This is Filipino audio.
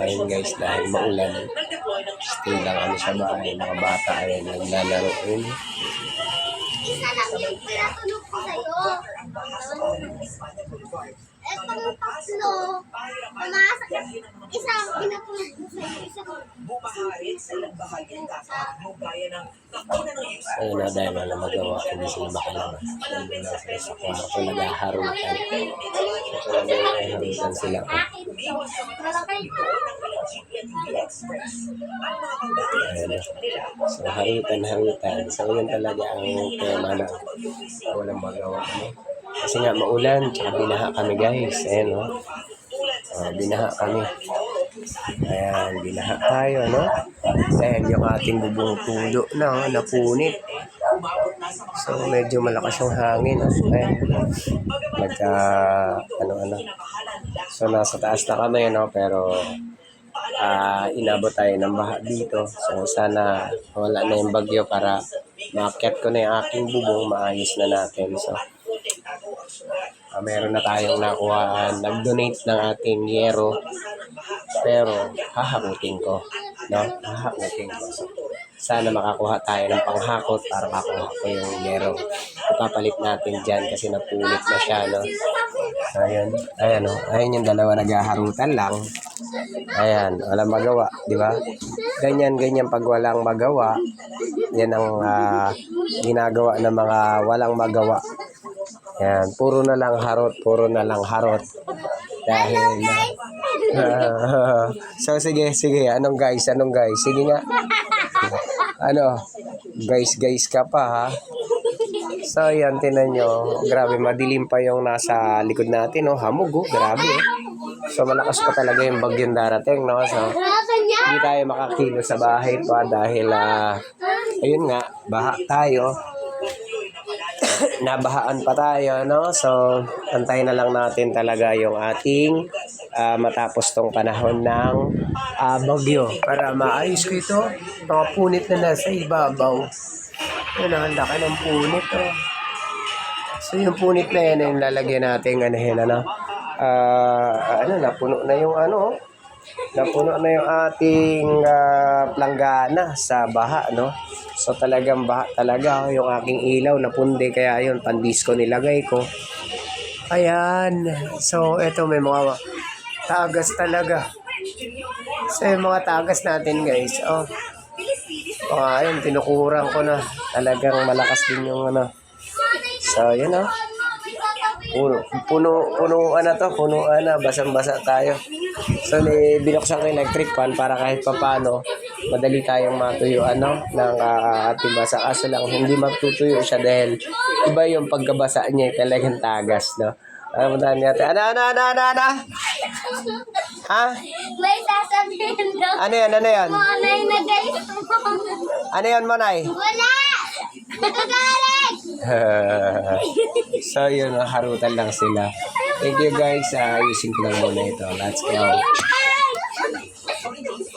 Ayun guys, dahil maulan, stay lang ano sa bahay. Mga bata ay naglalaro yun. Isa lang yung pinatulog ko sa'yo. Etong tatlo, isang pinatulog ko sa'yo, Ayun na, dahil wala magawa, hindi sila makalabas. Nandun lang sila sa kwarto, naghaharutan. Naghaharutan sila. Ayun na. So, harutan. So, yun talaga ang tema na walang magawa. Kasi nga maulan, tsaka binaha kami guys. Ayan o. Binaha kami. Ayan, binaha tayo, no? Dahil yung ating bubong tulo na, napunit. So, medyo malakas yung hangin. Ayan. Ano. So, nasa taas na kami, no? Pero, inabot tayo ng baha dito. So, sana wala na yung bagyo para maakyat ko na yung aking bubong, maayos na natin. So, meron na tayong nakuhaan. Nag-donate ng ating yero. Pero, hahakutin ko. No? Hahakutin ko. So, sana makakuha tayo ng panghakot para makuha ko yung yero. Ipapalit natin dyan kasi napunit na siya. No? Ayan, no? Ayan yung dalawa naghaharutan lang. Ayan, walang magawa. Di ba? Ganyan pag walang magawa. Yan ang ginagawa ng mga walang magawa. Yan, puro na lang harot. Dahil so sige, anong guys? Sige nga. Ano? Guys ka pa ha. So yan, tinan nyo. Grabe, madilim pa yung nasa likod natin, no? Hamog, oh. Grabe, eh. So malakas pa talaga yung bagyong darating, no? So hindi tayo makakilo sa bahay pa dahil ayun nga, baha tayo. Nabahaan pa tayo, no? So, antayin na lang natin talaga yung ating matapos tong panahon ng bagyo para maayos ko ito. Mga punit na nasa ibabaw. Yun, ang laki ng punit, oh. So, yung punit na yan, yung lalagyan natin, napuno na yung napuno na yung ating planggana sa baha, no? So talagang baha talaga yung aking ilaw napundi, kaya yun pandisco nilagay ko. Ayan. So eto, may mga tagas talaga. So yung mga tagas natin guys, ayun, tinukuran ko na. Talagang malakas din yung So yun, punuan na, basang-basa tayo. So, binuksan ko yung electric fan para kahit papano, madali tayong matuyuan, ng ating basa. Kaso lang, hindi matutuyo siya dahil iba yung pagkabasa niya, talagang tagas, no? Ano? Ha? May sasabihin daw. Ano yan? Monay na guys. Ano yan, Manay? Wala! Nagagalit! So, yun, harutan lang sila. Thank you guys. Ayusin ko lang muna ito. Let's go.